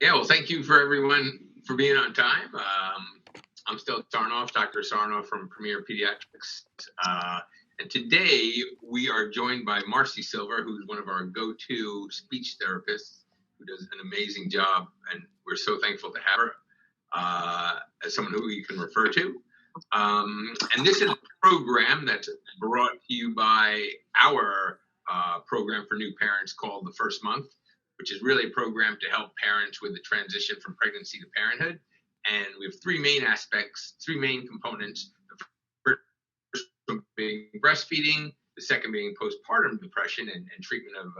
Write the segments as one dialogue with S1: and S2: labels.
S1: Yeah, well, thank you for everyone for being on time. I'm still Sarnoff, Dr. Sarnoff from Premier Pediatrics. And today we are joined by Marcy Silver, who's one of our go-to speech therapists, who does an amazing job. And we're so thankful to have her as someone who you can refer to. And this is a program that's brought to you by our program for new parents called The First Month, which is really a program to help parents with the transition from pregnancy to parenthood. And we have three main aspects, three main components. The first one being breastfeeding, the second being postpartum depression and treatment of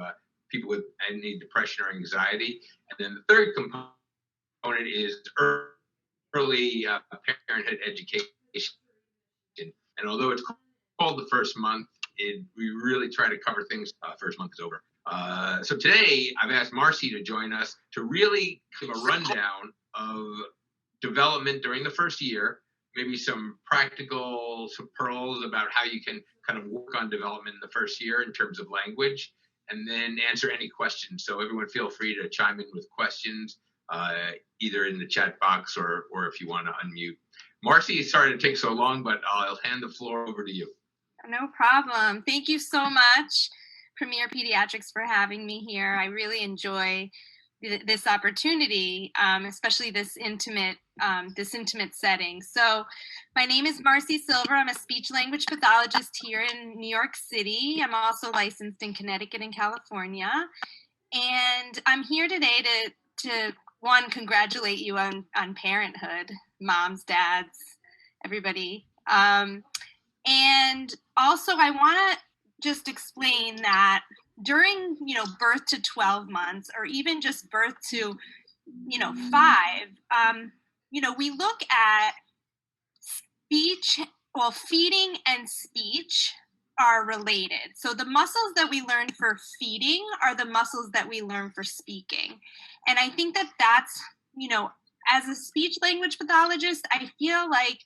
S1: people with any depression or anxiety. And then the third component is early parenthood education. And although it's called The First Month, we really try to cover things. First month is over. So today I've asked Marcy to join us to really give a rundown of development during the first year, maybe some pearls about how you can kind of work on development in the first year in terms of language, and then answer any questions. So everyone feel free to chime in with questions, either in the chat box or if you want to unmute. Marcy, sorry to take so long, but I'll hand the floor over to you.
S2: No problem. Thank you so much, Premier Pediatrics, for having me here. I really enjoy this opportunity, especially this intimate setting. So my name is Marcy Silver. I'm a speech language pathologist here in New York City. I'm also licensed in Connecticut and California. And I'm here today to one, congratulate you on parenthood, moms, dads, everybody. And also I want to just explain that during, birth to 12 months, or even just birth to, 5, we look at speech, well, feeding and speech are related. So the muscles that we learn for feeding are the muscles that we learn for speaking. And I think that that's, as a speech language pathologist, I feel like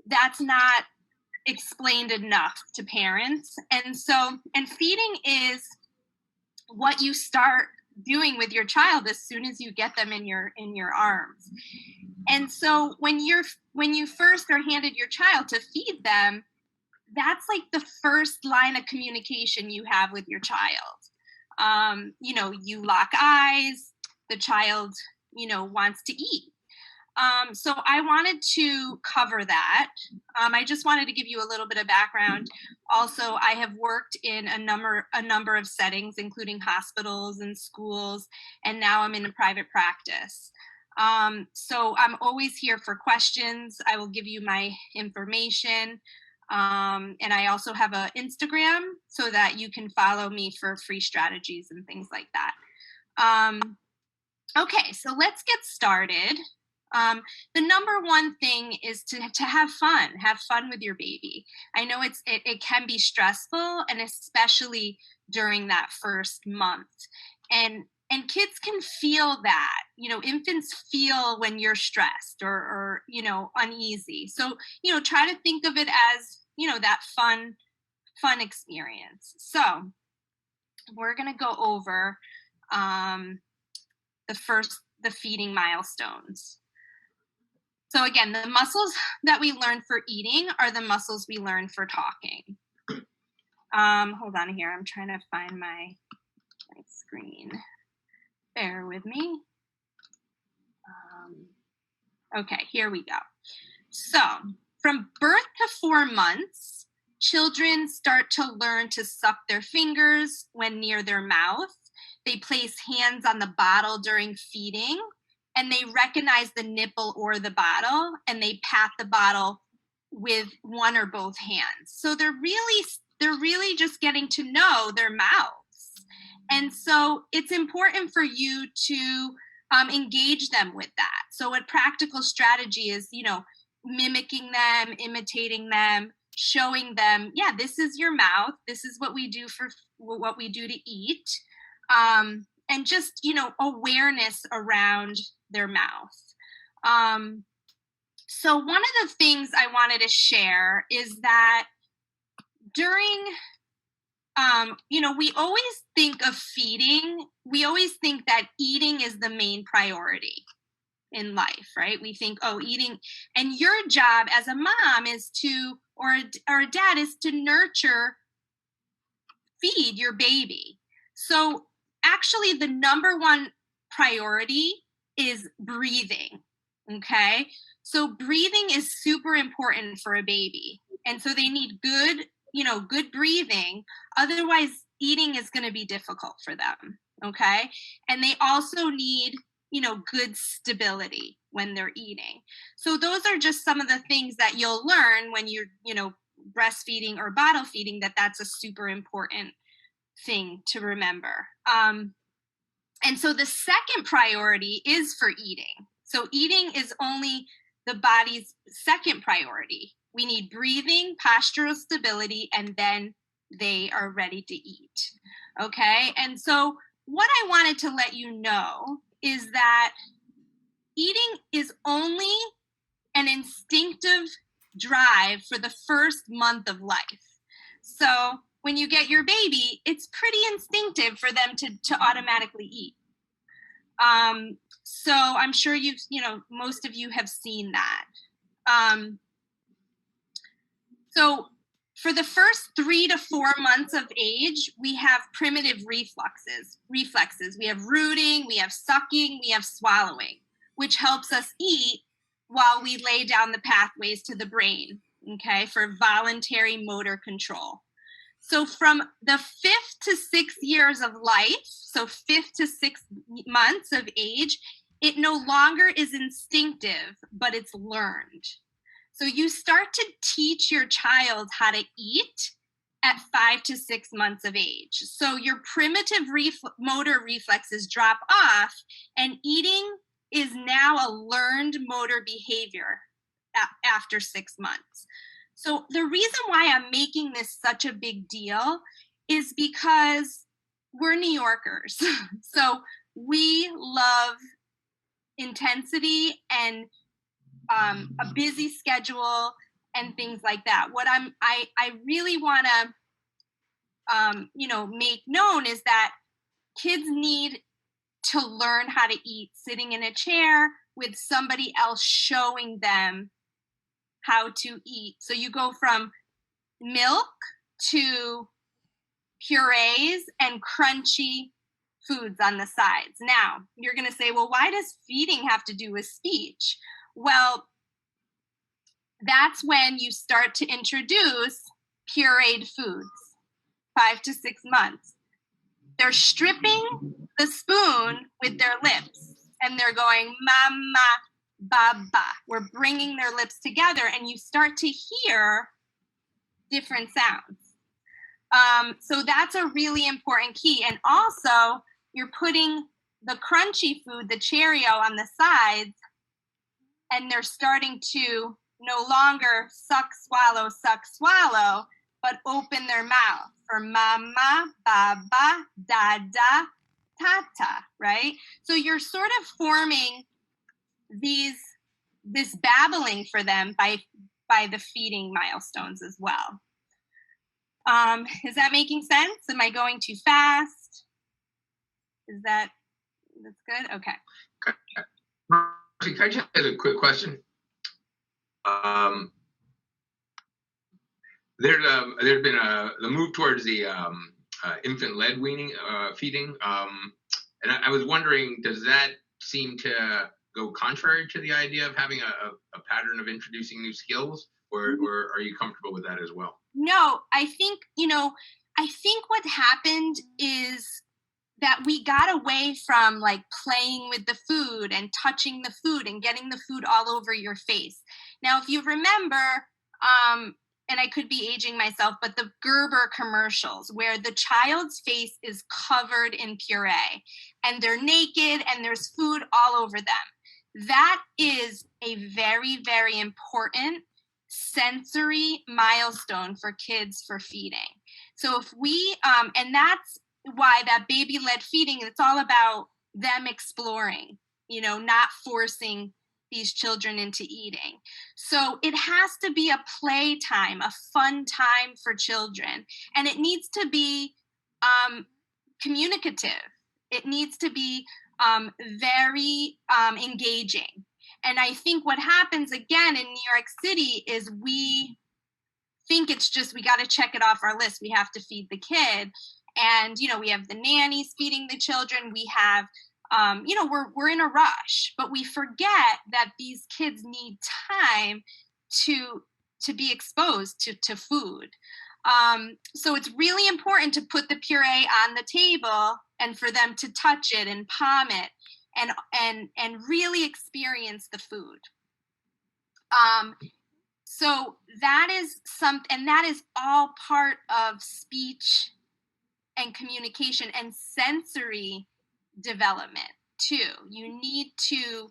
S2: that's not explained enough to parents. And feeding is what you start doing with your child as soon as you get them in your arms. And so when you first are handed your child to feed them, that's like the first line of communication you have with your child. You lock eyes, the child, wants to eat. So I wanted to cover that. I just wanted to give you a little bit of background. Also, I have worked in a number of settings, including hospitals and schools, and now I'm in a private practice. So I'm always here for questions. I will give you my information. And I also have an Instagram so that you can follow me for free strategies and things like that. Okay, so let's get started. The number one thing is to have fun with your baby. I know it can be stressful, and especially during that first month. And kids can feel that, infants feel when you're stressed or uneasy. So, try to think of it as, that fun experience. So we're going to go over the feeding milestones. So again, the muscles that we learn for eating are the muscles we learn for talking. Hold on here. I'm trying to find my screen. Bear with me. Okay, here we go. So from birth to 4 months, children start to learn to suck their fingers when near their mouth. They place hands on the bottle during feeding, and they recognize the nipple or the bottle, and they pat the bottle with one or both hands. So they're really just getting to know their mouths. And so it's important for you to engage them with that. So a practical strategy is, mimicking them, imitating them, showing them, yeah, this is your mouth. This is what we do to eat. And just, awareness around their mouth. So one of the things I wanted to share is that during we always think of feeding. We always think that eating is the main priority in life, right? We think, oh, eating, and your job as a mom is to, or a dad is to nurture, feed your baby. So actually, the number one priority is breathing. Okay. So breathing is super important for a baby. And so they need good breathing. Otherwise, eating is going to be difficult for them. Okay. And they also need, good stability when they're eating. So those are just some of the things that you'll learn when you're, breastfeeding or bottle feeding, that's a super important thing to remember. And so the second priority is for eating. So eating is only the body's second priority. We need breathing, postural stability, and then they are ready to eat. Okay. And so what I wanted to let you know is that eating is only an instinctive drive for the first month of life. So when you get your baby, it's pretty instinctive for them to automatically eat. So I'm sure most of you have seen that. So for the first 3 to 4 months of age, we have primitive reflexes. We have rooting, we have sucking, we have swallowing, which helps us eat while we lay down the pathways to the brain, okay, for voluntary motor control. So from the 5th to 6th years of life, so 5th to 6th months of age, it no longer is instinctive, but it's learned. So you start to teach your child how to eat at 5 to 6 months of age. So your primitive motor reflexes drop off, and eating is now a learned motor behavior after 6 months. So the reason why I'm making this such a big deal is because we're New Yorkers. So we love intensity and a busy schedule and things like that. What I really want to make known is that kids need to learn how to eat sitting in a chair with somebody else showing them how to eat. So you go from milk to purees and crunchy foods on the sides. Now, you're going to say, well, why does feeding have to do with speech? Well, that's when you start to introduce pureed foods, 5 to 6 months. They're stripping the spoon with their lips and they're going, mama, baba. We're bringing their lips together and you start to hear different sounds. So that's a really important key. And also, you're putting the crunchy food, the Cheerio, on the sides, and they're starting to no longer suck, swallow, but open their mouth for mama, baba, dada, tata, right? So you're sort of forming this babbling for them by the feeding milestones as well. Is that making sense? Am I going too fast? That's good? Okay.
S1: Can I just ask a quick question? There's been the move towards the infant-led weaning feeding, and I was wondering, does that seem to go contrary to the idea of having a pattern of introducing new skills, or are you comfortable with that as well?
S2: No, I think what happened is that we got away from like playing with the food and touching the food and getting the food all over your face. Now, if you remember, and I could be aging myself, but the Gerber commercials where the child's face is covered in puree and they're naked and there's food all over them. That is a very, very important sensory milestone for kids for feeding. So if we, and that's why that baby-led feeding, it's all about them exploring, not forcing these children into eating. So it has to be a play time, a fun time for children. And it needs to be communicative. It needs to be very engaging. And I think what happens again in New York City is we think it's just, we got to check it off our list. We have to feed the kid. And, we have the nannies feeding the children. We have, we're in a rush, but we forget that these kids need time to be exposed to food. So it's really important to put the puree on the table and for them to touch it and palm it and really experience the food. So that is and that is all part of speech and communication and sensory development too. You need to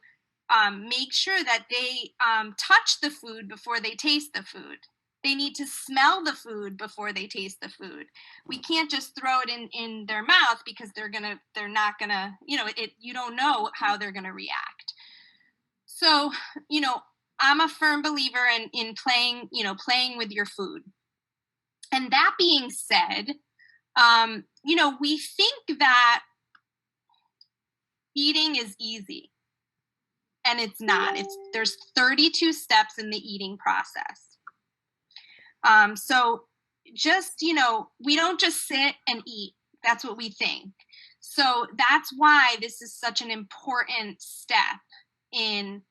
S2: make sure that they touch the food before they taste the food. They need to smell the food before they taste the food. We can't just throw it in their mouth because they're not gonna, you don't know how they're gonna react. So, I'm a firm believer in playing with your food. And that being said, we think that eating is easy, and it's not. There's 32 steps in the eating process. So just, we don't just sit and eat. That's what we think. So that's why this is such an important step in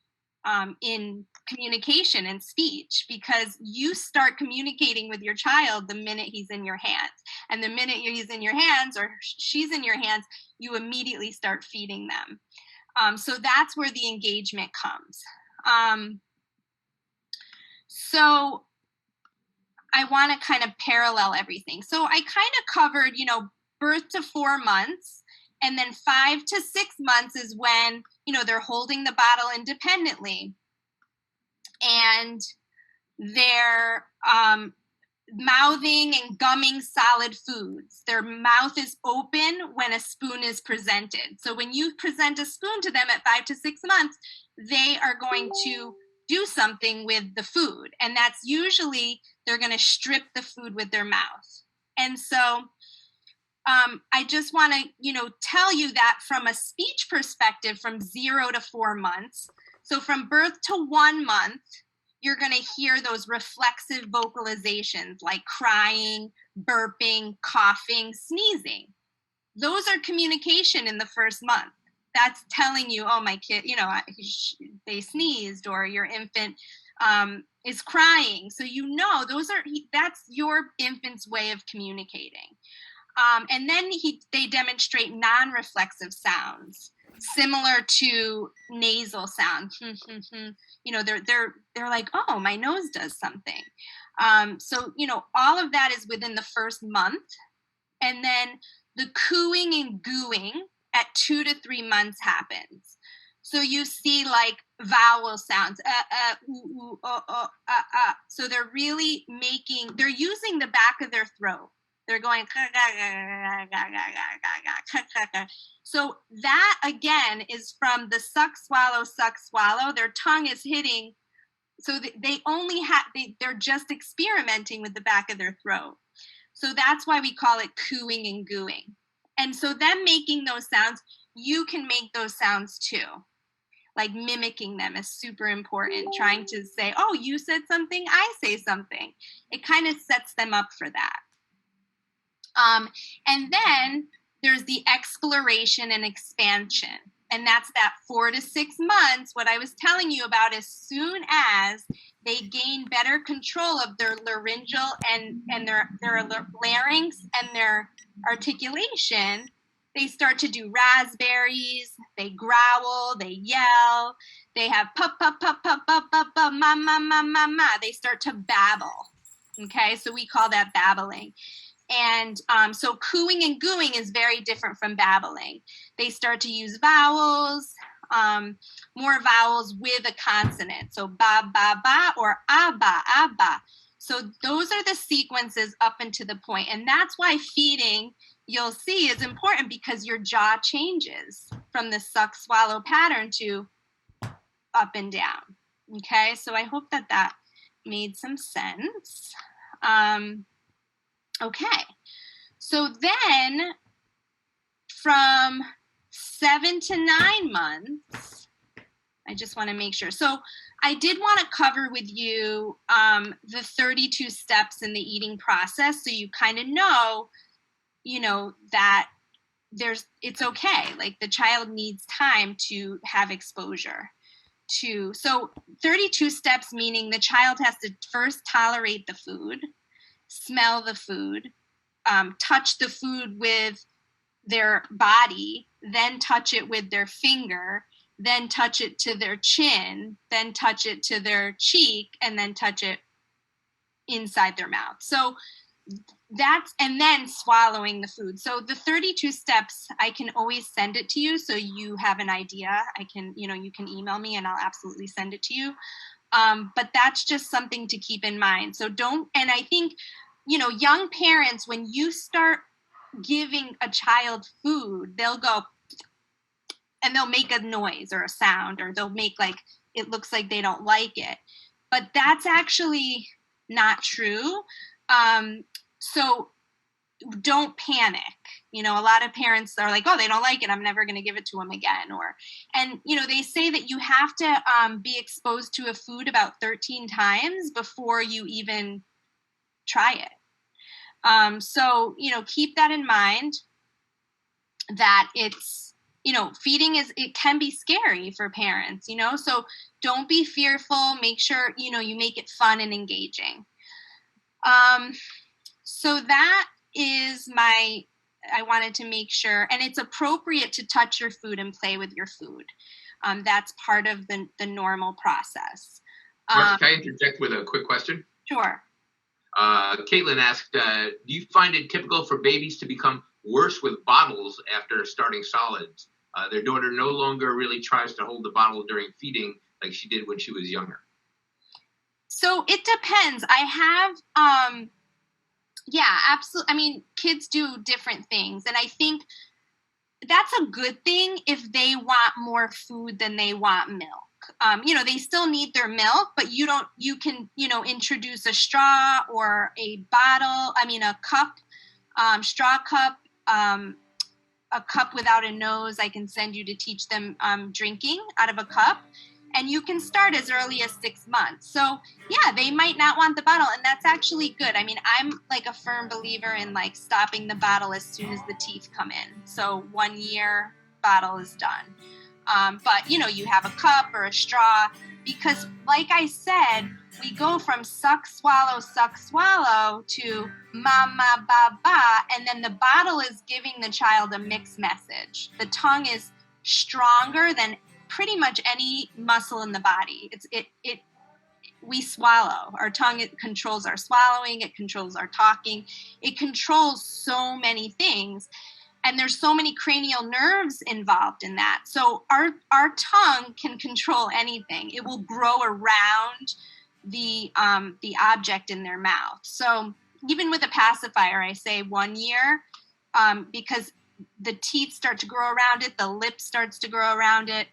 S2: communication and speech, because you start communicating with your child the minute he's in your hands. And the minute he's in your hands or she's in your hands, you immediately start feeding them. So that's where the engagement comes. So I want to kind of parallel everything. So I kind of covered, birth to 4 months, and then 5 to 6 months is when, they're holding the bottle independently. And they're mouthing and gumming solid foods. Their mouth is open when a spoon is presented. So when you present a spoon to them at 5 to 6 months, they are going to do something with the food. And that's usually they're going to strip the food with their mouth. And so I just want to, tell you that from a speech perspective, from 0 to 4 months, so from birth to 1 month, you're going to hear those reflexive vocalizations like crying, burping, coughing, sneezing. Those are communication in the first month. That's telling you, oh, my kid, they sneezed, or your infant is crying. So that's your infant's way of communicating. And then they demonstrate non-reflexive sounds, similar to nasal sound. They're like, oh, my nose does something. So all of that is within the first month. And then the cooing and gooing at 2 to 3 months happens. So you see like vowel sounds, ooh, oh, So they're really they're using the back of their throat. They're going, so that again is from the suck, swallow. Their tongue is hitting. So they only they're just experimenting with the back of their throat. So that's why we call it cooing and gooing. And so them making those sounds, you can make those sounds too. Like mimicking them is super important. Trying to say, oh, you said something, I say something. It kind of sets them up for that. And then there's the exploration and expansion. And that's that 4 to 6 months. What I was telling you about, as soon as they gain better control of their laryngeal and their larynx and their articulation, they start to do raspberries, they growl, they yell, they have pup, pup, pup, pup, pup, pup, pup, ma, ma, ma, ma, ma. They start to babble. Okay, so we call that babbling. And so cooing and gooing is very different from babbling. They start to use vowels, more vowels with a consonant. So ba, ba, ba, or abba, abba. So those are the sequences up into the point. And that's why feeding, you'll see, is important, because your jaw changes from the suck, swallow pattern to up and down. Okay, so I hope that that made some sense. Okay, so then from 7 to 9 months, I just want to make sure. So I did want to cover with you the 32 steps in the eating process, so you kind of know, that it's okay. Like the child needs time to have exposure to. So 32 steps, meaning the child has to first tolerate the food, smell the food, touch the food with their body, then touch it with their finger, then touch it to their chin, then touch it to their cheek, and then touch it inside their mouth. So and then swallowing the food. So the 32 steps, I can always send it to you so you have an idea. You can email me and I'll absolutely send it to you. But that's just something to keep in mind. So and I think, young parents, when you start giving a child food, they'll go and they'll make a noise or a sound, or they'll make like, it looks like they don't like it. But that's actually not true. So don't panic. A lot of parents are like, oh, they don't like it, I'm never going to give it to them again. And they say that you have to be exposed to a food about 13 times before you even try it. So, keep that in mind, that it's, feeding it can be scary for parents, so don't be fearful. Make sure, you make it fun and engaging. So that is I wanted to make sure, and it's appropriate to touch your food and play with your food. That's part of the normal process.
S1: Can I interject with a quick question?
S2: Sure.
S1: Caitlin asked, do you find it typical for babies to become worse with bottles after starting solids? Their daughter no longer really tries to hold the bottle during feeding like she did when she was younger.
S2: So it depends. I have, yeah, absolutely. I mean, kids do different things. And I think that's a good thing if they want more food than they want milk. They still need their milk, but you can, introduce a straw or a cup, straw cup, a cup without a nose. I can send you to teach them drinking out of a cup. And you can start as early as 6 months. So yeah, they might not want the bottle, and that's actually good. I mean, I'm like a firm believer in like stopping the bottle as soon as the teeth come in. So 1 year, bottle is done. But you have a cup or a straw, because like I said, we go from suck, swallow to mama, ba, ba, and then the bottle is giving the child a mixed message. The tongue is stronger than pretty much any muscle in the body. We swallow. Our tongue, it controls our swallowing, it controls our talking, it controls so many things. And there's so many cranial nerves involved in that. So our tongue can control anything. It will grow around the object in their mouth. So even with a pacifier, I say 1 year, because the teeth start to grow around it, the lip starts to grow around it.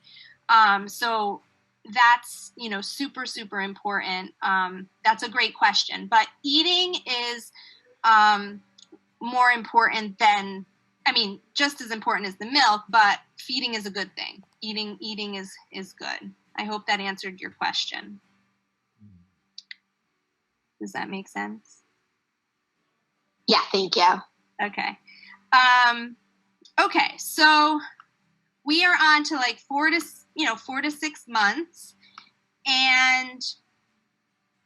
S2: So that's, super, super important. That's a great question. But eating is more important than, just as important as the milk, but feeding is a good thing. Eating is good. I hope that answered your question. Does that make sense?
S3: Yeah, thank you.
S2: Okay. Okay, so we are on to like 4 to 6 months. And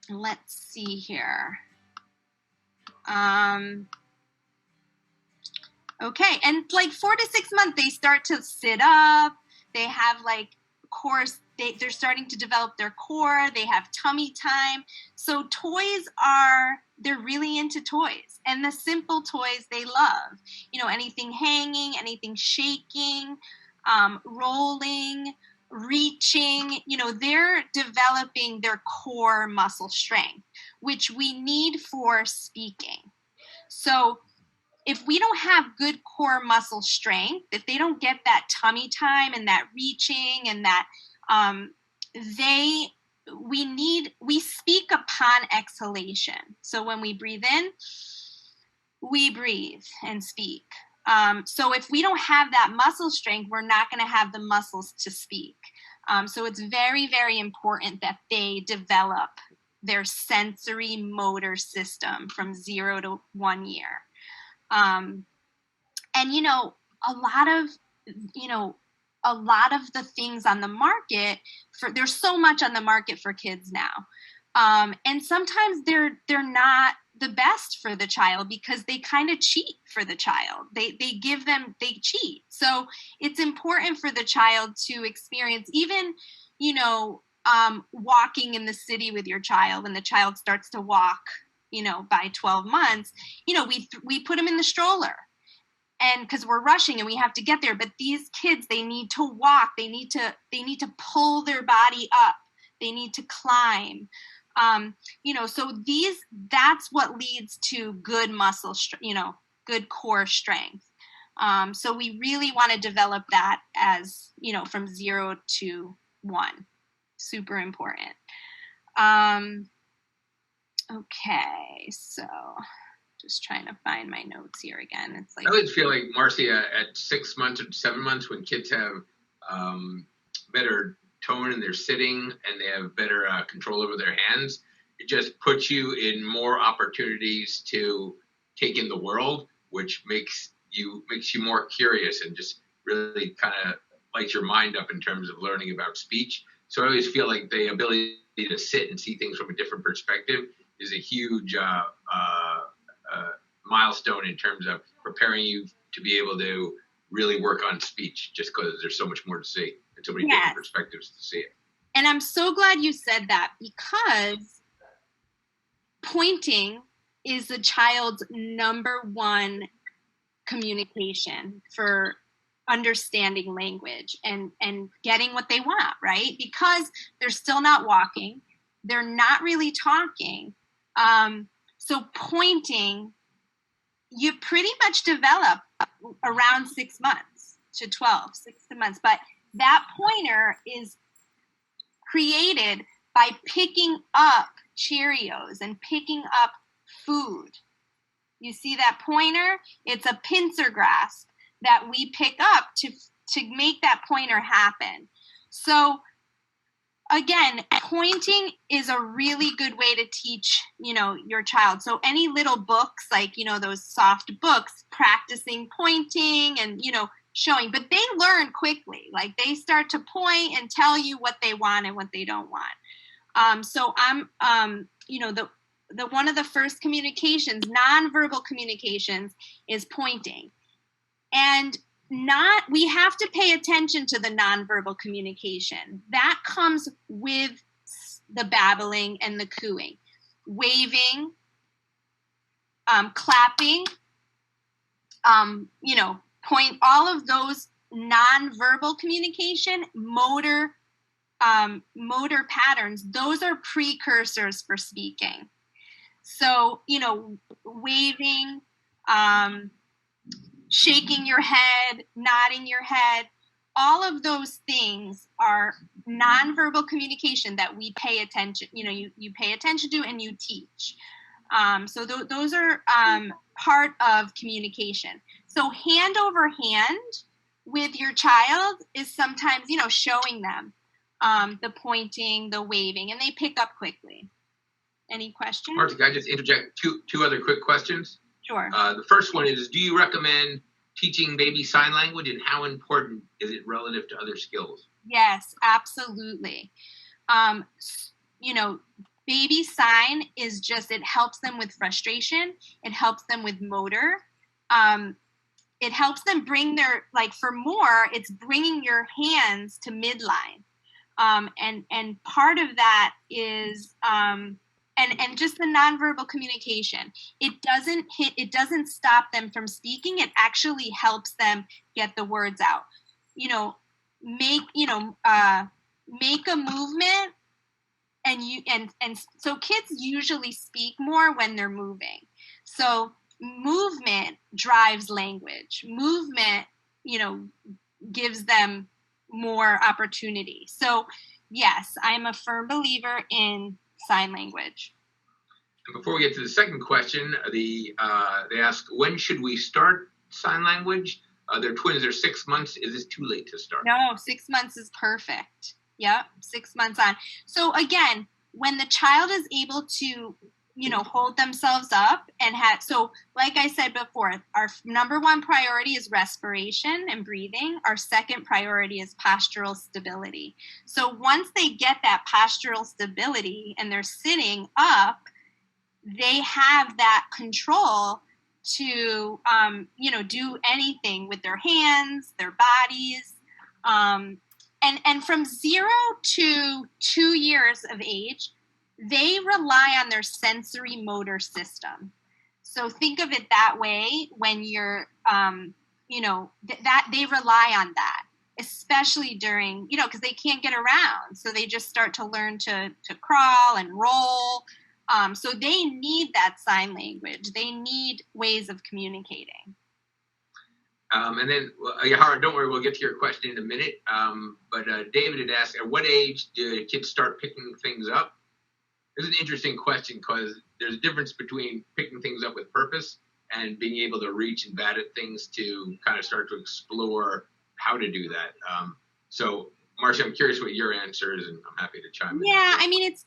S2: let's see here. Okay, and like 4 to 6 months, they start to sit up. They have like course, they're starting to develop their core. They have tummy time. So they're really into toys, and the simple toys they love. Anything hanging, anything shaking, rolling, reaching. They're developing their core muscle strength, which we need for speaking. So if we don't have good core muscle strength, if they don't get that tummy time and that reaching and that we speak upon exhalation. So when we breathe in, we breathe and speak. So if we don't have that muscle strength, we're not going to have the muscles to speak. So it's very, very important that they develop their sensory motor system from 0 to 1 year. And, a lot of the things on the market there's so much on the market for kids now. And sometimes they're not the best for the child because they kind of cheat for the child. They cheat. So it's important for the child to experience even, walking in the city with your child. When the child starts to walk, by 12 months, we put them in the stroller. And because we're rushing and we have to get there, but these kids, they need to walk. They need to pull their body up. They need to climb. So that's what leads to good muscle, good core strength. So we really want to develop that as, from 0 to 1. Super important. Okay, so just trying to find my notes here again. It's like
S1: I always feel like, Marcia, at 6 months or 7 months, when kids have better tone in their sitting and they have better control over their hands, it just puts you in more opportunities to take in the world, which makes you more curious and just really kind of lights your mind up in terms of learning about speech. So I always feel like the ability to sit and see things from a different perspective is a huge milestone in terms of preparing you to be able to really work on speech, just because there's so much more to see and so many different perspectives to see it.
S2: And I'm so glad you said that, because pointing is the child's number one communication for understanding language and getting what they want, right? Because they're still not walking. They're not really talking. So pointing, you pretty much develop around 6 months to 12, 6 months. But that pointer is created by picking up Cheerios and picking up food. You see that pointer? It's a pincer grasp that we pick up to make that pointer happen. So again, pointing is a really good way to teach, your child. So any little books, like, those soft books, practicing pointing and, showing, but they learn quickly. Like, they start to point and tell you what they want and what they don't want. So I'm, the one of the first communications, nonverbal communications, is pointing. And we have to pay attention to the nonverbal communication. That comes with the babbling and the cooing. Waving, clapping, point, all of those nonverbal communication, motor patterns, those are precursors for speaking. So, waving, shaking your head, nodding your head, all of those things are nonverbal communication that we pay attention, you pay attention to and you teach. So those are part of communication. So hand over hand with your child is sometimes, showing them the pointing, the waving, and they pick up quickly. Any questions?
S1: Marcia, can I just interject two other quick questions?
S2: Sure.
S1: The first one is, do you recommend teaching baby sign language, and how important is it relative to other skills?
S2: Yes, absolutely. Baby sign is just, it helps them with frustration. It helps them with motor. It helps them bring their, for more, it's bringing your hands to midline. And part of that is, and just the nonverbal communication. It doesn't stop them from speaking. It actually helps them get the words out. Make a movement, and so kids usually speak more when they're moving. So movement drives language. Movement, gives them more opportunity. So, yes, I'm a firm believer in sign language.
S1: And before we get to the second question, they ask, when should we start sign language? They're twins, they're 6 months. Is this too late to start?
S2: No, 6 months is perfect. Yep, 6 months on. So again, when the child is able to, hold themselves up and so like I said before, our number one priority is respiration and breathing. Our second priority is postural stability. So once they get that postural stability and they're sitting up, they have that control to, do anything with their hands, their bodies. And from 0 to 2 years of age, they rely on their sensory motor system. So think of it that way when you're, that they rely on that, especially during, because they can't get around. So they just start to learn to crawl and roll. So they need that sign language. They need ways of communicating.
S1: And then, Yahara, don't worry, we'll get to your question in a minute. But David had asked, at what age do kids start picking things up? This is an interesting question because there's a difference between picking things up with purpose and being able to reach and bat at things to kind of start to explore how to do that. So, Marcia, I'm curious what your answer is, and I'm happy to chime in.
S2: Yeah, I mean, it's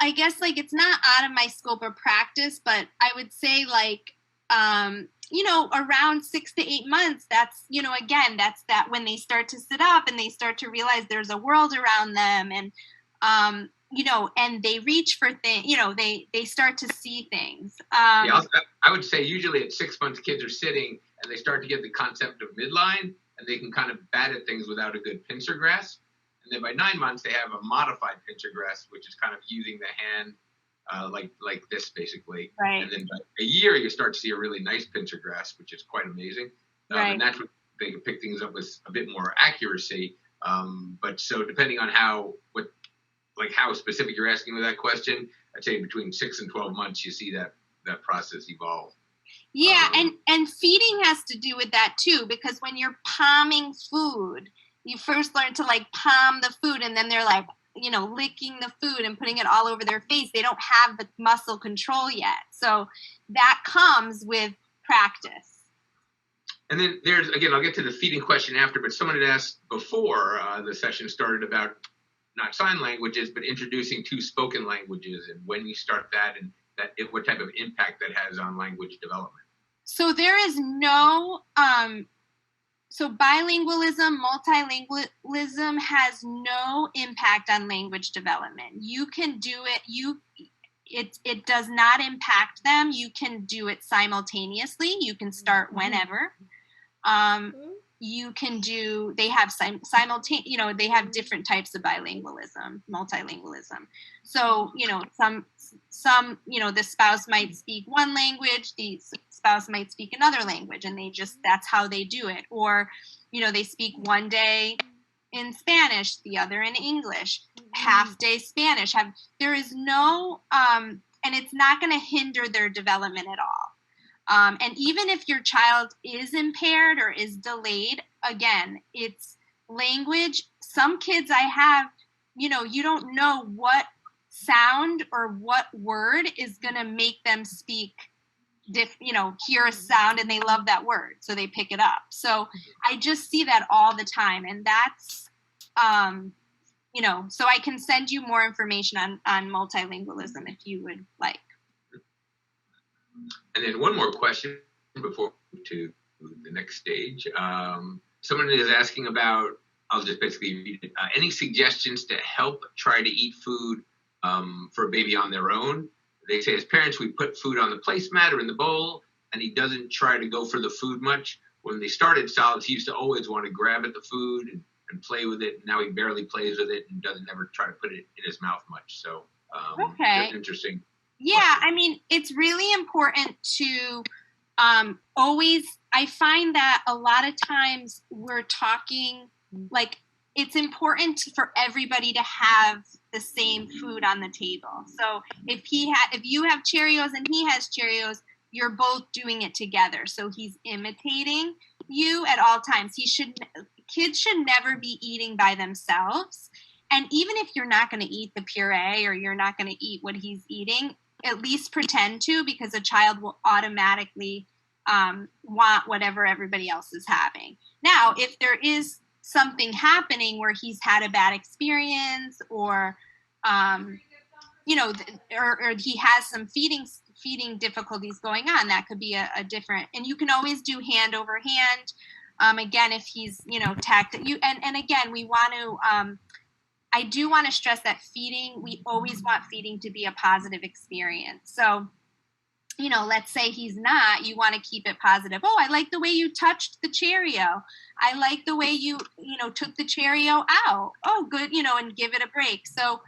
S2: I guess, it's not out of my scope of practice, but I would say, around 6 to 8 months, that's, again, that's that when they start to sit up and they start to realize there's a world around them and, and they reach for things, they start to see things.
S1: I would say usually at 6 months, kids are sitting and they start to get the concept of midline and they can kind of bat at things without a good pincer grasp. And then by 9 months, they have a modified pincer grasp, which is kind of using the hand like this, basically.
S2: Right.
S1: And then by a year, you start to see a really nice pincer grasp, which is quite amazing.
S2: Right.
S1: And that's what they can pick things up with a bit more accuracy. But so depending on how specific you're asking with that question, I'd say between 6 and 12 months, you see that process evolve.
S2: Yeah, and feeding has to do with that too, because when you're palming food, you first learn to palm the food, and then they're licking the food and putting it all over their face. They don't have the muscle control yet. So that comes with practice.
S1: And then there's, again, I'll get to the feeding question after, but someone had asked before the session started about not sign languages, but introducing 2 spoken languages and when you start that and what type of impact that has on language development.
S2: So there is no, so bilingualism, multilingualism has no impact on language development. You can do it, it does not impact them. You can do it simultaneously. You can start whenever. You can do, they have they have different types of bilingualism, multilingualism. So, some, the spouse might speak one language, the spouse might speak another language, and that's how they do it. Or, they speak one day in Spanish, the other in English, half day Spanish. There is no, and it's not going to hinder their development at all. And even if your child is impaired or is delayed, again, it's language. Some kids I have, you don't know what sound or what word is going to make them speak, hear a sound and they love that word. So they pick it up. So I just see that all the time. And that's, so I can send you more information on multilingualism if you would like.
S1: And then one more question before we move to the next stage. Someone is asking about, I'll just basically read it, any suggestions to help try to eat food for a baby on their own? They say, as parents, we put food on the placemat or in the bowl, and he doesn't try to go for the food much. When they started solids, he used to always want to grab at the food and play with it. Now he barely plays with it and doesn't ever try to put it in his mouth much. So that's interesting.
S2: Yeah, I mean, it's really important to always, I find that a lot of times we're talking, it's important for everybody to have the same food on the table. So if you have Cheerios and he has Cheerios, you're both doing it together. So he's imitating you at all times. Kids should never be eating by themselves. And even if you're not going to eat the puree or you're not going to eat what he's eating, at least pretend to, because a child will automatically want whatever everybody else is having. Now, if there is something happening where he's had a bad experience or, or he has some feeding difficulties going on, that could be a different, and you can always do hand over hand. Again, if he's, and again, we want to, I do want to stress that we always want feeding to be a positive experience. So, let's say he's not, you want to keep it positive. Oh, I like the way you touched the Cheerio. I like the way you took the Cheerio out. Oh, good, and give it a break. So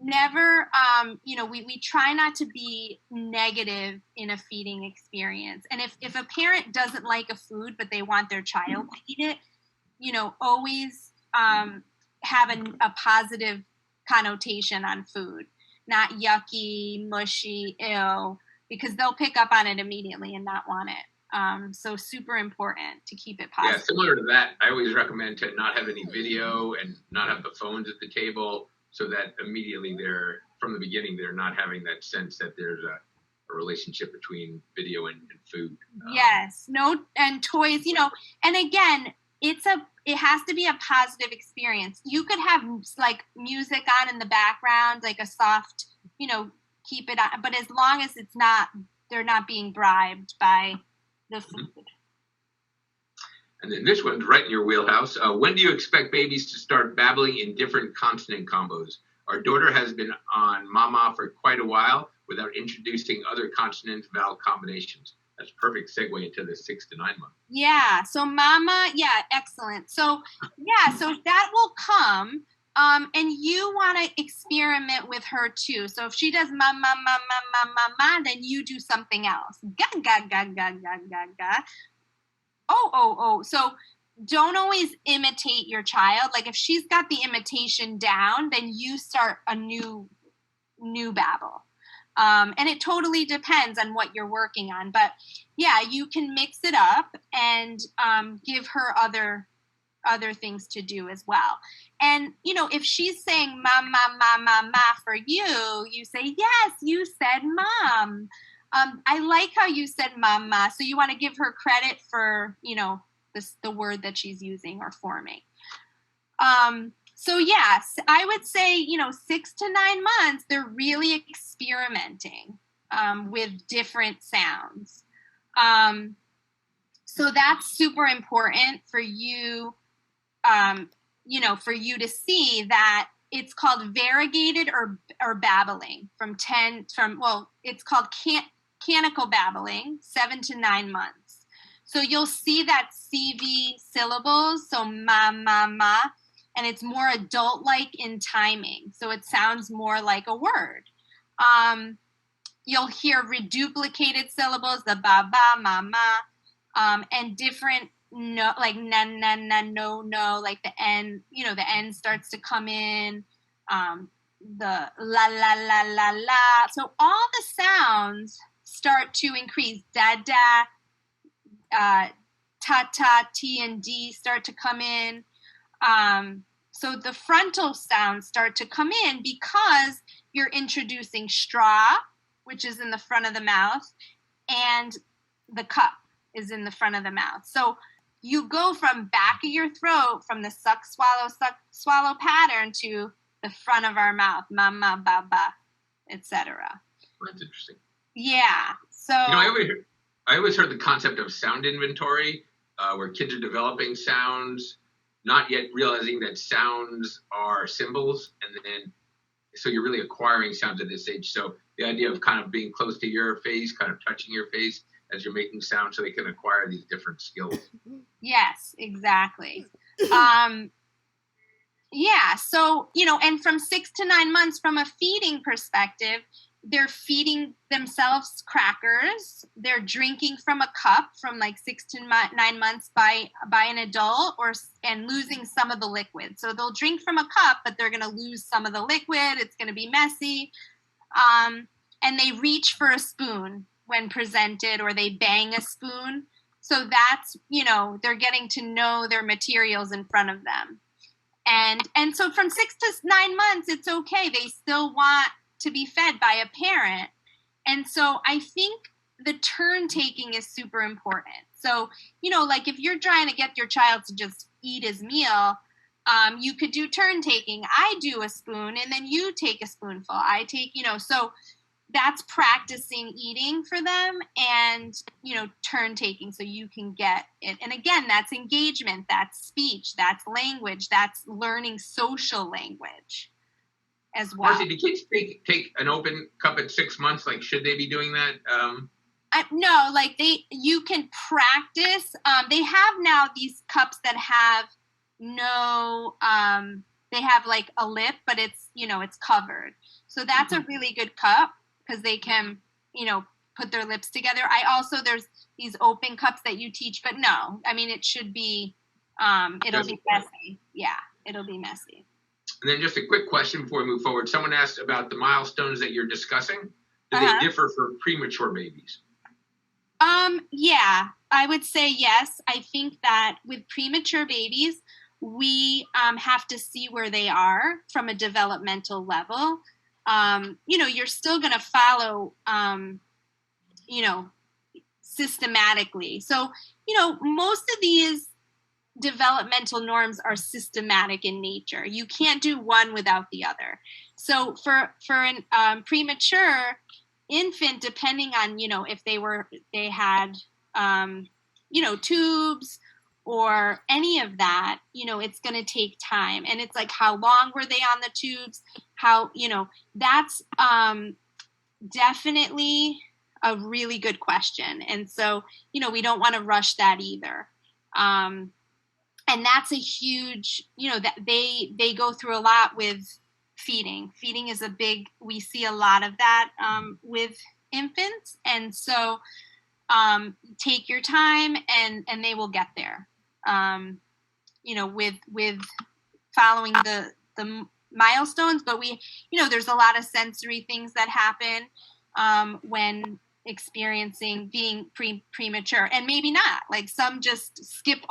S2: never, we try not to be negative in a feeding experience. And if a parent doesn't like a food, but they want their child to eat it, always have a positive connotation on food, not yucky, mushy, ill, because they'll pick up on it immediately and not want it. So super important to keep it positive.
S1: Yeah, similar to that, I always recommend to not have any video and not have the phones at the table, so that immediately from the beginning, they're not having that sense that there's a relationship between video and food.
S2: Yes, and toys, and again, it has to be a positive experience. You could have like music on in the background, like a soft, keep it on, but as long as they're not being bribed by the food.
S1: And then this one's right in your wheelhouse. When do you expect babies to start babbling in different consonant combos? Our daughter has been on Mama for quite a while without introducing other consonant vowel combinations. That's a perfect segue into the 6 to 9 month.
S2: Yeah. So Mama, yeah, excellent. So that will come. And you want to experiment with her too. So if she does ma ma ma ma ma ma ma, then you do something else. Ga ga ga ga ga ga ga. Oh. So don't always imitate your child. Like if she's got the imitation down, then you start a new babble. And it totally depends on what you're working on. But yeah, you can mix it up and give her other things to do as well. And, if she's saying ma, ma, ma, ma, ma for you, you say, yes, you said mom. I like how you said mama. So you want to give her credit for, the word that she's using or forming. So yes, I would say, 6 to 9 months, they're really experimenting with different sounds. So that's super important for you, for you to see that it's called variegated or babbling it's called canonical babbling, 7 to 9 months. So you'll see that CV syllables, so ma, ma, ma, and it's more adult-like in timing. So it sounds more like a word. You'll hear reduplicated syllables, the ba, ba, ma, ma, and different no, like na, na, na, no, like the N, the N starts to come in, the la, la, la, la, la. So all the sounds start to increase. Da, da, ta, ta, T, and D start to come in. So the frontal sounds start to come in because you're introducing straw, which is in the front of the mouth, and the cup is in the front of the mouth. So you go from back of your throat, from the suck, swallow pattern to the front of our mouth, mama, baba, etc.
S1: That's interesting.
S2: Yeah. So
S1: I always heard the concept of sound inventory, where kids are developing sounds, not yet realizing that sounds are symbols, and then so you're really acquiring sounds at this age. So the idea of kind of being close to your face, kind of touching your face as you're making sound, so they can acquire these different skills.
S2: Yes, exactly. Yeah, so, and from 6 to 9 months, from a feeding perspective, they're feeding themselves crackers. They're drinking from a cup from like 6 to 9 months by an adult, and losing some of the liquid. So they'll drink from a cup, but they're going to lose some of the liquid. It's going to be messy. And they reach for a spoon when presented, or they bang a spoon. So that's, they're getting to know their materials in front of them. And so from 6 to 9 months, it's okay. They still want to be fed by a parent. And so I think the turn taking is super important. So, like if you're trying to get your child to just eat his meal, you could do turn taking. I do a spoon and then you take a spoonful. I take, so that's practicing eating for them and, turn taking so you can get it. And again, that's engagement, that's speech, that's language, that's learning social language as well.
S1: Marcy, do kids take an open cup at 6 months? Like, should they be doing that?
S2: No, like you can practice. They have now these cups that have no, they have like a lip, but it's, it's covered. So that's a really good cup because they can, put their lips together. There's these open cups that you teach, but no, I mean, it should be, it'll be messy. Yeah, it'll be messy.
S1: And then just a quick question before we move forward. Someone asked about the milestones that you're discussing. Do they differ for premature babies?
S2: Yeah, I would say yes. I think that with premature babies, we have to see where they are from a developmental level. You're still going to follow, systematically. So, most of these developmental norms are systematic in nature. You can't do one without the other. So for an premature infant, depending on, if they had, tubes or any of that, it's going to take time. And it's like, how long were they on the tubes? How, that's definitely a really good question. And so, we don't want to rush that either. And that's a huge, that they go through a lot with feeding. Feeding is we see a lot of that with infants. And so take your time and they will get there, with following the milestones. But there's a lot of sensory things that happen when experiencing being premature, and maybe not, like some just skip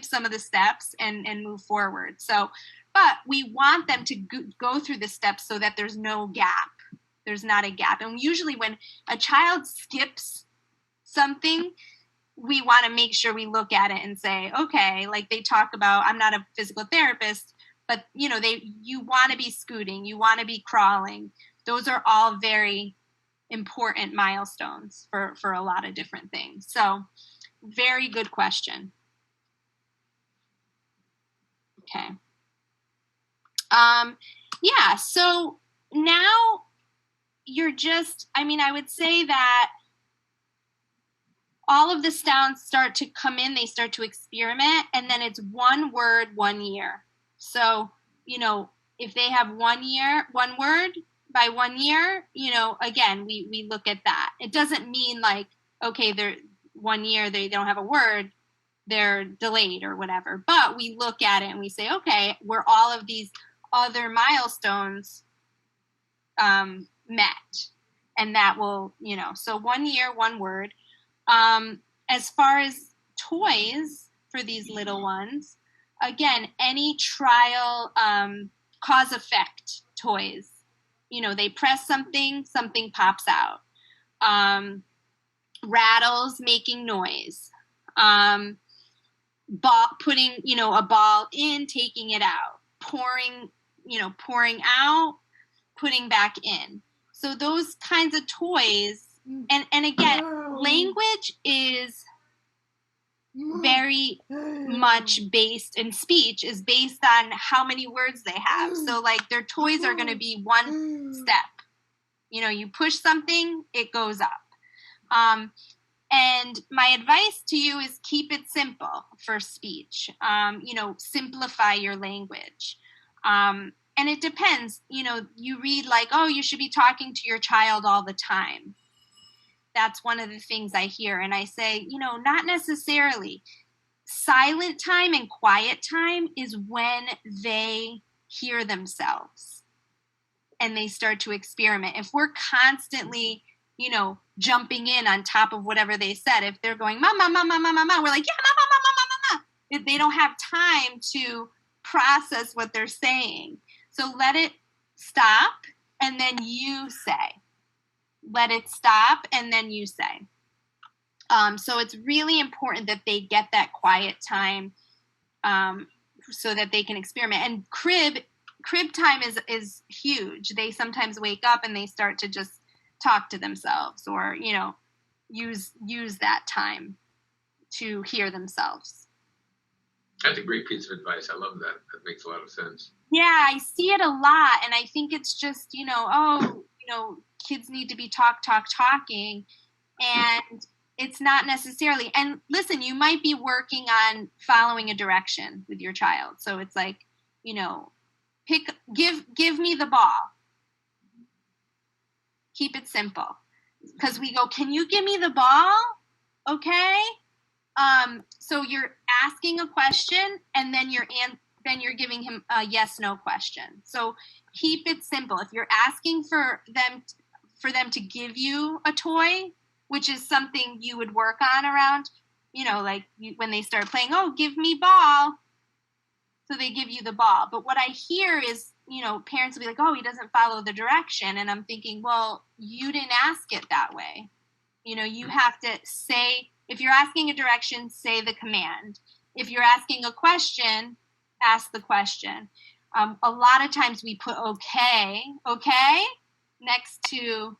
S2: some of the steps and move forward. So, but we want them to go through the steps so that there's no gap. There's not a gap. And usually when a child skips something, we want to make sure we look at it and say, okay, like they talk about, I'm not a physical therapist, but you want to be scooting, you want to be crawling. Those are all very important milestones for a lot of different things. So very good question. Okay. Yeah, so now you're just, I would say that all of the sounds start to come in, they start to experiment, and then it's one word, 1 year. So, if they have 1 word, by 1 year, again, we look at that. It doesn't mean like, okay, they're 1 year, they don't have a word, they're delayed or whatever. But we look at it and we say, okay, were all of these other milestones met? And that will, so 1 year, 1 word. As far as toys for these little ones, again, any trial cause effect toys. They press something pops out. Rattles, making noise. Putting, a ball in, taking it out. Pouring out, putting back in. So those kinds of toys, and again, language is very much based, and speech is based on how many words they have. So like their toys are going to be one step. You push something, it goes up. And my advice to you is keep it simple for speech. Simplify your language. And it depends. You read like, oh, you should be talking to your child all the time. That's one of the things I hear. And I say, not necessarily. Silent time and quiet time is when they hear themselves and they start to experiment. If we're constantly, jumping in on top of whatever they said, if they're going, mama, mama, mama, mama, we're like, yeah, mama, mama, mama, mama. If they don't have time to process what they're saying. So let it stop, and then you say. Let it stop, and then you say. So it's really important that they get that quiet time so that they can experiment. And crib time is huge. They sometimes wake up and they start to just talk to themselves, or use that time to hear themselves.
S1: That's a great piece of advice. I love that. That makes a lot of sense.
S2: Yeah, I see it a lot, and I think it's just kids need to be talking, and it's not necessarily. And listen, you might be working on following a direction with your child, so it's like, give me the ball. Keep it simple, because we go, can you give me the ball? Okay. So you're asking a question, and then you're giving him a yes/no question. So keep it simple. If you're asking for them to give you a toy, which is something you would work on around, when they start playing, oh, give me ball. So they give you the ball. But what I hear is, parents will be like, oh, he doesn't follow the direction. And I'm thinking, well, you didn't ask it that way. You have to say, if you're asking a direction, say the command. If you're asking a question, ask the question. A lot of times we put okay next to,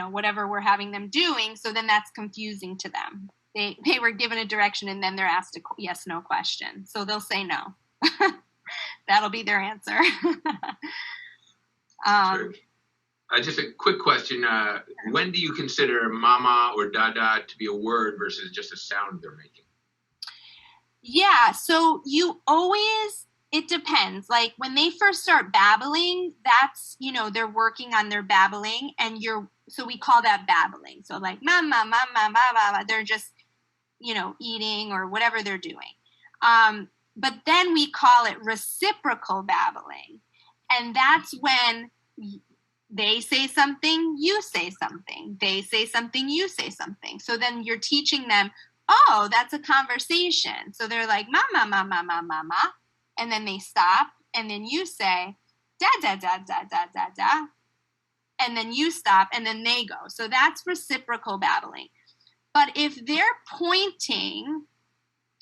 S2: whatever we're having them doing. So then that's confusing to them. They were given a direction, and then they're asked a yes/no question. So they'll say no. That'll be their answer.
S1: Sure. Just a quick question. When do you consider mama or dada to be a word versus just a sound they're making?
S2: Yeah, so it depends. Like when they first start babbling, that's, they're working on their babbling, and so we call that babbling. So like mama, mama, mama, they're just, eating or whatever they're doing. But then we call it reciprocal babbling. And that's when they say something, you say something. They say something, you say something. So then you're teaching them, oh, that's a conversation. So they're like, mama, mama, mama, mama. And then they stop. And then you say, da, da, da, da, da, da, da. And then you stop. And then they go. So that's reciprocal babbling. But if they're pointing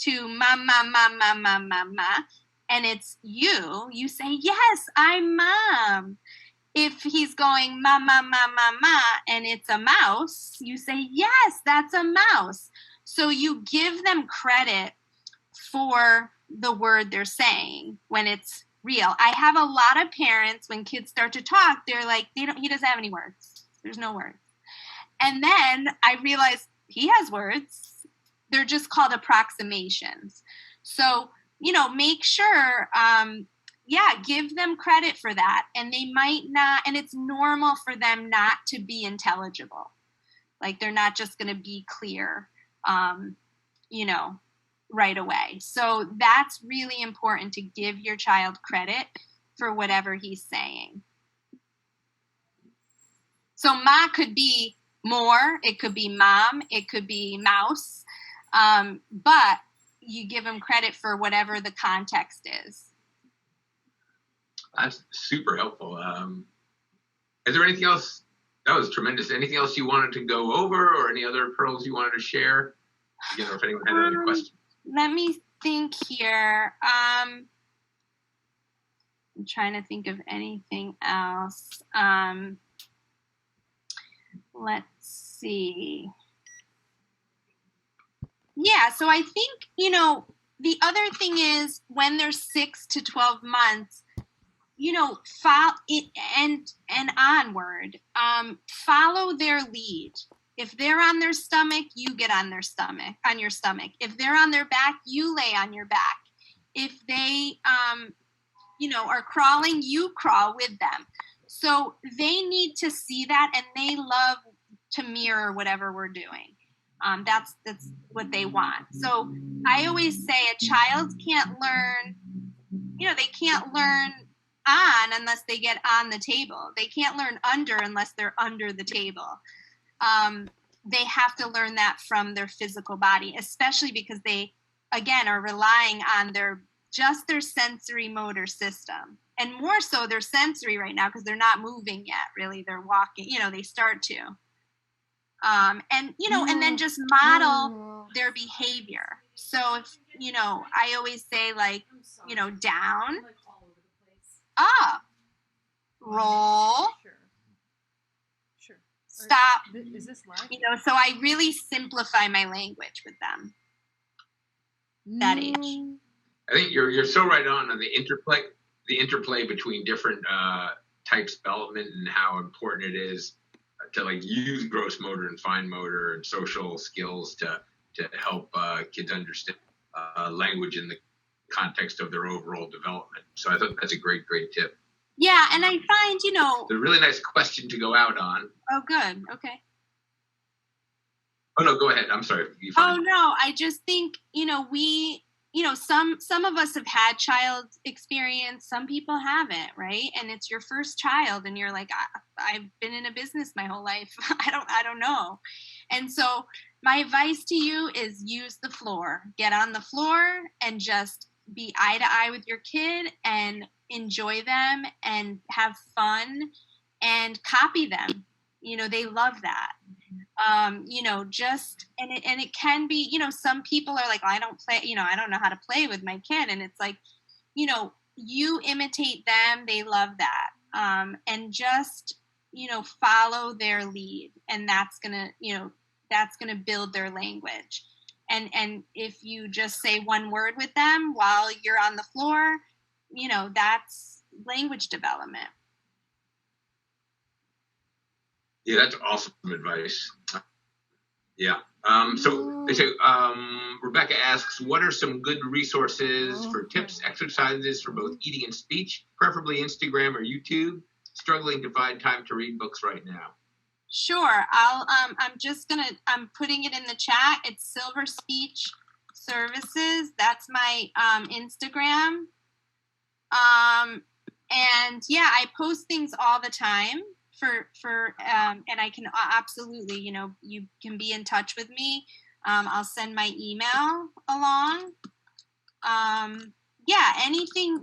S2: to mama, mama, mama, mama, and it's you say, yes, I'm mom. If he's going mama, mama, mama, and it's a mouse, you say, yes, that's a mouse. So you give them credit for the word they're saying when it's real. I have a lot of parents, when kids start to talk, they're like, he doesn't have any words. There's no words. And then I realize he has words. They're just called approximations. So, make sure, give them credit for that. And they might not, and it's normal for them not to be intelligible. Like they're not just going to be clear, right away. So that's really important, to give your child credit for whatever he's saying. So ma could be more, it could be mom, it could be mouse, but you give them credit for whatever the context is.
S1: That's super helpful. Is there anything else? That was tremendous. Anything else you wanted to go over, or any other pearls you wanted to share? If anyone had any questions.
S2: Let me think here. I'm trying to think of anything else. Let's see. Yeah, so I think, the other thing is when they're 6 to 12 months, follow it and onward, follow their lead. If they're on their stomach, you get on your stomach. If they're on their back, you lay on your back. If they, are crawling, you crawl with them. So they need to see that, and they love to mirror whatever we're doing. That's what they want. So I always say a child can't learn, they can't learn on unless they get on the table. They can't learn under unless they're under the table. They have to learn that from their physical body, especially because they, again, are relying on their just their sensory motor system. And more so their sensory right now, because they're not moving yet, really. They're walking, they start to. And then just model their behavior. So if, I always say like, down, up, roll, stop.
S4: Is this live?
S2: So I really simplify my language with them that age.
S1: I think you're so right on the interplay between different types of development and how important it is to like use gross motor and fine motor and social skills to help kids understand language in the context of their overall development. So I thought that's a great tip.
S2: Yeah, and I find,
S1: It's a really nice question to go out on.
S2: Oh, good. Okay.
S1: Oh, no, go ahead. I'm sorry.
S2: Oh, no, I just think, we, some of us have had child experience. Some people haven't, right? And it's your first child and you're like, I've been in a business my whole life. I don't know. And so my advice to you is use the floor. Get on the floor and just be eye to eye with your kid and enjoy them and have fun and copy them. They love that. And it can be, some people are like, I don't play, I don't know how to play with my kid. And it's like, you imitate them. They love that. And just, follow their lead, and that's going to build their language. And if you just say one word with them while you're on the floor, that's language development.
S1: Yeah, that's awesome advice. Yeah. So they say, Rebecca asks, what are some good resources for tips, exercises for both eating and speech, preferably Instagram or YouTube? Struggling to find time to read books right now.
S2: Sure. I'm putting it in the chat. It's Silver Speech Services. That's my Instagram. And yeah, I post things all the time and I can absolutely, you can be in touch with me. I'll send my email along. Yeah, anything,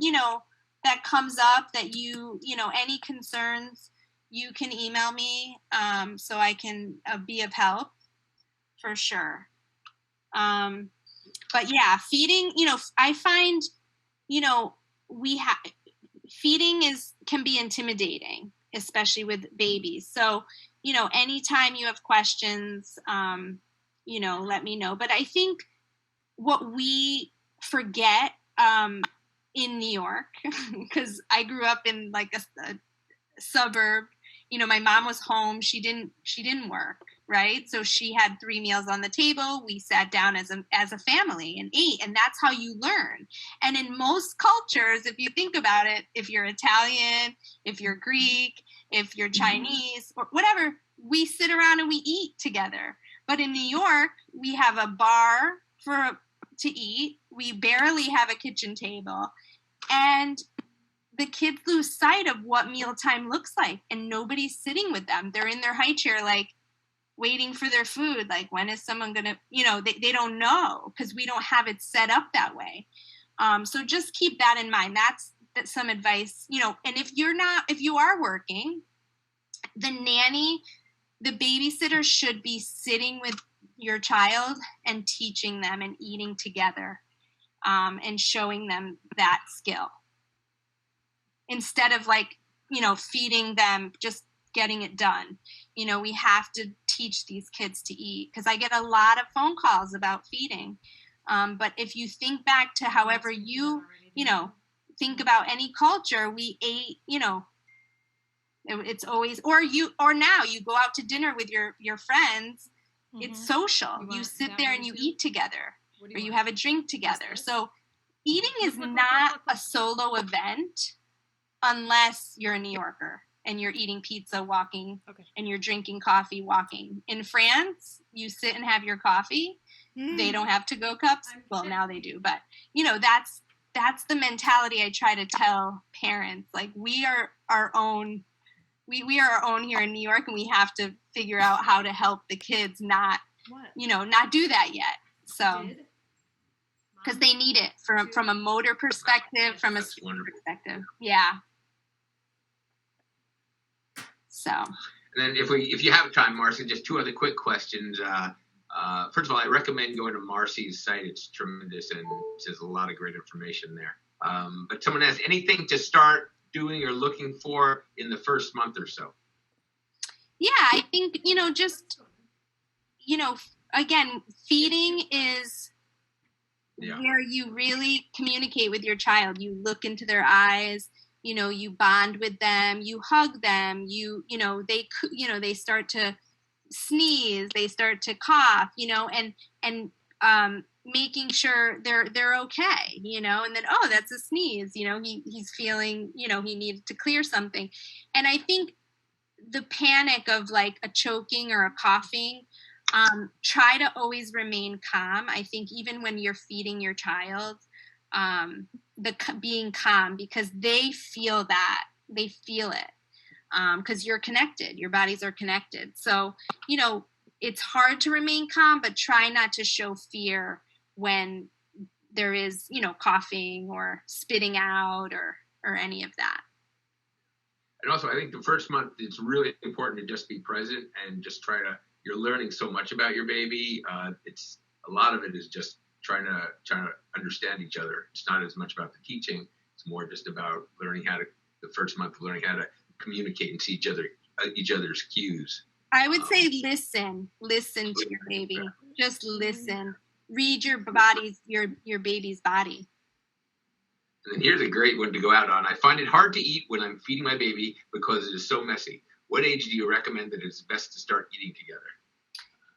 S2: that comes up that any concerns, you can email me so I can be of help for sure. But yeah, feeding, I find, feeding can be intimidating, especially with babies. So, anytime you have questions, let me know. But I think what we forget in New York, because I grew up in like a suburb, my mom was home. She didn't work, right? So she had 3 meals on the table. We sat down as a family and ate, and that's how you learn. And in most cultures, if you think about it, if you're Italian, if you're Greek, if you're Chinese or whatever, we sit around and we eat together. But in New York, we have a bar to eat. We barely have a kitchen table, and the kids lose sight of what mealtime looks like, and nobody's sitting with them. They're in their high chair, like waiting for their food. Like, when is someone gonna, they don't know, because we don't have it set up that way. So just keep that in mind. That's some advice, and if you are working, the nanny, the babysitter should be sitting with your child and teaching them and eating together, and showing them that skill, instead of like, feeding them, just getting it done. We have to teach these kids to eat, because I get a lot of phone calls about feeding. But if you think back to however you think about any culture, we ate, it's always, or now you go out to dinner with your friends. Mm-hmm. It's social. You sit there and you eat together, or you have a drink together. So eating is not a solo event unless you're a New Yorker and you're eating pizza walking, and you're drinking coffee walking. In France, you sit and have your coffee. They don't have to-go cups. Well, now they do, but that's the mentality I try to tell parents. Like, we are our own. We are our own here in New York, and we have to figure out how to help the kids not do that yet. So because they need it from a motor perspective, from a speech perspective. Yeah. So.
S1: And then if you have time, Marcy, just two other quick questions. First of all, I recommend going to Marcy's site. It's tremendous and there's a lot of great information there. But someone asked, anything to start doing or looking for in the first month or so?
S2: Yeah, I think, just, again, feeding is where you really communicate with your child. You look into their eyes, you bond with them, you hug them, they start to sneeze, they start to cough, and making sure they're okay, and then, oh, that's a sneeze, he's feeling, he needed to clear something. And I think the panic of like a choking or a coughing, try to always remain calm. I think even when you're feeding your child, being calm, because they feel it, because you're connected, your bodies are connected. So, it's hard to remain calm, but try not to show fear when there is, coughing or spitting out or any of that.
S1: And also, I think the first month, it's really important to just be present and just you're learning so much about your baby. It's a lot of it is just trying to understand each other. It's not as much about the teaching. It's more just about learning the first month of learning how to communicate and see each other's cues.
S2: I would say listen to your baby. Just listen. Read your baby's body.
S1: And then here's a great one to go out on. I find it hard to eat when I'm feeding my baby because it is so messy. What age do you recommend that it's best to start eating together?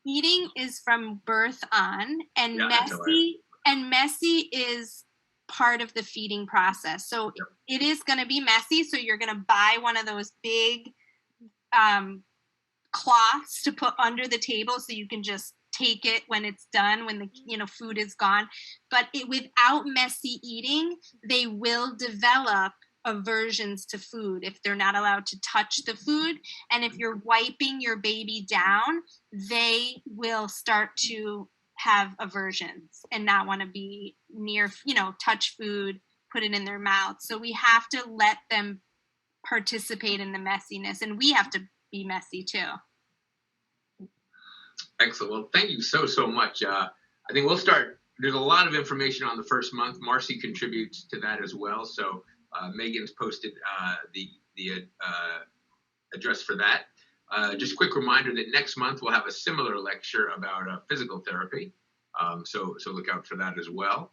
S2: Eating is from birth on, and messy is part of the feeding process. So it is going to be messy. So you're going to buy one of those big cloths to put under the table so you can just take it when it's done, when the food is gone. But without messy eating, they will develop aversions to food if they're not allowed to touch the food. And if you're wiping your baby down, they will start to have aversions and not want to be near, touch food, put it in their mouth. So we have to let them participate in the messiness, and we have to be messy too.
S1: Excellent. Well, thank you so much. I think we'll start. There's a lot of information on the first month. Marcy contributes to that as well. So Megan's posted the address for that. Just a quick reminder that next month we'll have a similar lecture about physical therapy. So look out for that as well.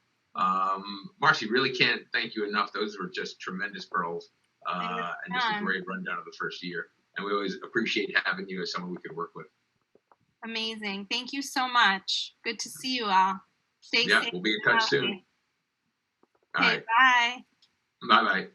S1: Marcy, really can't thank you enough. Those were just tremendous pearls. And just a great rundown of the first year. And we always appreciate having you as someone we could work with.
S2: Amazing. Thank you so much. Good to see you all. Stay safe.
S1: We'll be in touch soon.
S2: Okay, bye.
S1: Bye-bye.